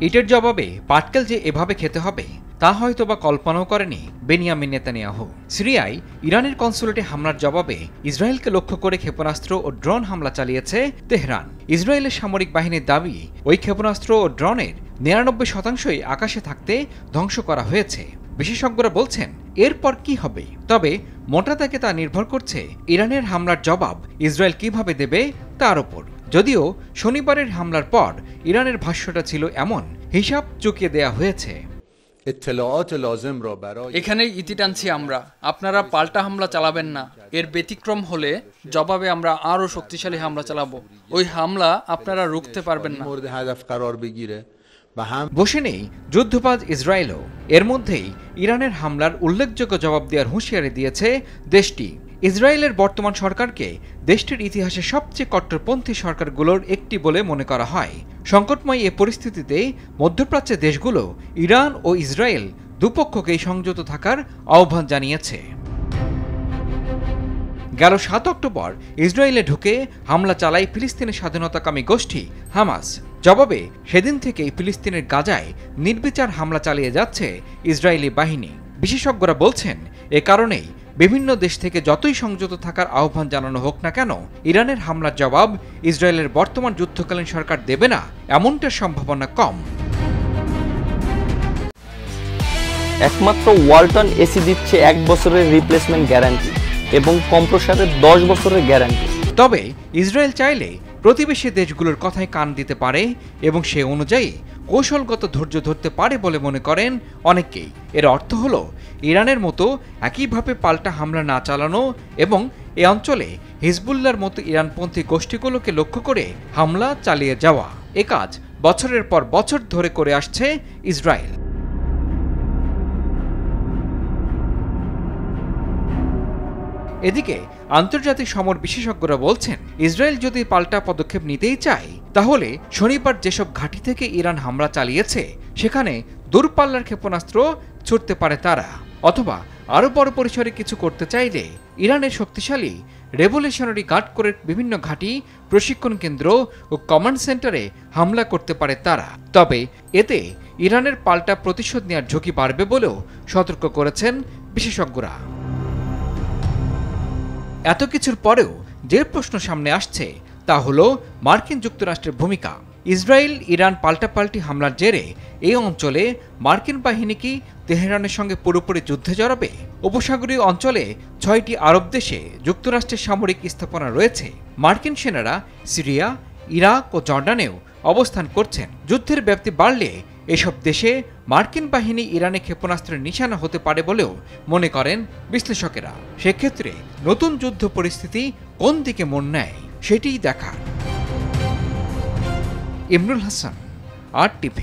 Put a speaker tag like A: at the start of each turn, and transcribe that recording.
A: ইটের জবাবে পাটকেল যে এভাবে খেতে হবে তা হয়তোবা কল্পনাও করেনি বেনিয়ামিন নেতানিয়াহু। সিরিয়ায় ইরানের কনসুলেটে হামলার জবাবে ইসরায়েলকে লক্ষ্য করে ক্ষেপণাস্ত্র ও ড্রোন হামলা চালিয়েছে তেহরান। ইসরায়েলের সামরিক বাহিনীর দাবি, ওই ক্ষেপণাস্ত্র ও ড্রোনের ৯৯% আকাশে থাকতে ধ্বংস করা হয়েছে। বিশেষজ্ঞরা বলছেন এরপর কি হবে, তবে মোটা দাগে তা নির্ভর করছে ইরানের হামলার জবাব ইসরায়েল কিভাবে দেবে তার উপর। যদিও শনিবারের হামলার পর ইরানের ভাষ্যটা ছিল এমন, হিসাব চুকিয়ে দেয়া হয়েছে।
B: এখানেই ইতি টানছি আমরা, আপনারা পাল্টা হামলা চালাবেন না। এর ব্যতিক্রম হলে জবাবে আমরা আরো শক্তিশালী হামলা চালাবো। ওই হামলা আপনারা রুখতে পারবেন না।
A: বসে নেই যুদ্ধবাজ ইসরায়েলও। এর মধ্যেই ইরানের হামলার উল্লেখযোগ্য জবাব দেওয়ার হুঁশিয়ারি দিয়েছে দেশটি। ইসরায়েলের বর্তমান সরকারকে দেশটির ইতিহাসে সবচেয়ে কট্টরপন্থী সরকারগুলোর একটি বলে মনে করা হয়। সংকটময় এ পরিস্থিতিতে মধ্যপ্রাচ্যের দেশগুলো ইরান ও ইসরায়েল দুপক্ষকেই সংযত থাকার আহ্বান জানিয়েছে। গেল ৭ অক্টোবর ইসরায়েলে ঢুকে হামলা চালায় ফিলিস্তিনের স্বাধীনতাকামী গোষ্ঠী হামাস। জবাবে সেদিন থেকেই ফিলিস্তিনের গাজায় নির্বিচার হামলা চালিয়ে যাচ্ছে ইসরায়েলি বাহিনী। বিশেষজ্ঞরা বলছেন এ কারণেই বিভিন্ন দেশ থেকে যতই সংযত থাকার আহ্বান জানানো হোক না কেন, ইরানের হামলার জবাব ইসরায়েলের বর্তমান যুদ্ধকালীন সরকার দেবে না এমনটার সম্ভাবনা কম।
C: একমাত্র ওয়ালটন এসি দিচ্ছে 1 বছরের রিপ্লেসমেন্ট গ্যারান্টি এবং কম্প্রেসারের 10 বছরের গ্যারান্টি।
A: তবে ইসরায়েল চাইলে প্রতিবেশী দেশগুলোর কথায় কান দিতে পারে এবং সে অনুযায়ী কৌশলগত ধৈর্য ধরতে পারে বলে মনে করেন অনেকেই। এর অর্থ হলো ইরানের মতো একইভাবে পাল্টা হামলা না চালানো এবং এ অঞ্চলে হিজবুল্লাহর মতো ইরানপন্থী গোষ্ঠীগুলোকে লক্ষ্য করে হামলা চালিয়ে যাওয়া। এ কাজ বছরের পর বছর ধরে করে আসছে ইসরায়েল। এদিকে আন্তর্জাতিক সমর বিশেষজ্ঞরা বলছেন ইসরায়েল যদি পাল্টা পদক্ষেপ নিতেই চায়, তাহলে শনিবার যেসব ঘাঁটি থেকে ইরান হামলা চালিয়েছে সেখানে দূরপাল্লার ক্ষেপণাস্ত্র ছুটতে পারে তারা, অথবা আরও বড় পরিসরে কিছু করতে চাইলে ইরানের শক্তিশালী রেভলিউশনারি গার্ড কোরের বিভিন্ন ঘাঁটি, প্রশিক্ষণ কেন্দ্র ও কমান্ড সেন্টারে হামলা করতে পারে তারা। তবে এতে ইরানের পাল্টা প্রতিশোধ নেওয়ার ঝুঁকি বাড়বে বলেও সতর্ক করেছেন বিশেষজ্ঞরা। এত কিছুর পরেও যে প্রশ্ন সামনে আসছে তা হলো মার্কিন যুক্তরাষ্ট্রের ভূমিকা। ইসরায়েল ইরান পাল্টাপাল্টি হামলার জেরে এই অঞ্চলে মার্কিন বাহিনী কি তেহরানের সঙ্গে পুরোপুরি যুদ্ধে জড়াবে? উপসাগরীয় অঞ্চলে 6টি আরব দেশে যুক্তরাষ্ট্রের সামরিক স্থাপনা রয়েছে। মার্কিন সেনারা সিরিয়া, ইরাক ও জর্ডানেও অবস্থান করছেন। যুদ্ধের ব্যাপ্তি বাড়লে এসব দেশে মার্কিন বাহিনী ইরানে ক্ষেপণাস্ত্রের নিশানা হতে পারে বলেও মনে করেন বিশ্লেষকেরা। সেক্ষেত্রে নতুন যুদ্ধ পরিস্থিতি কোন দিকে মোড় নেয় সেটিই দেখার। ইমরুল হাসান, RTV।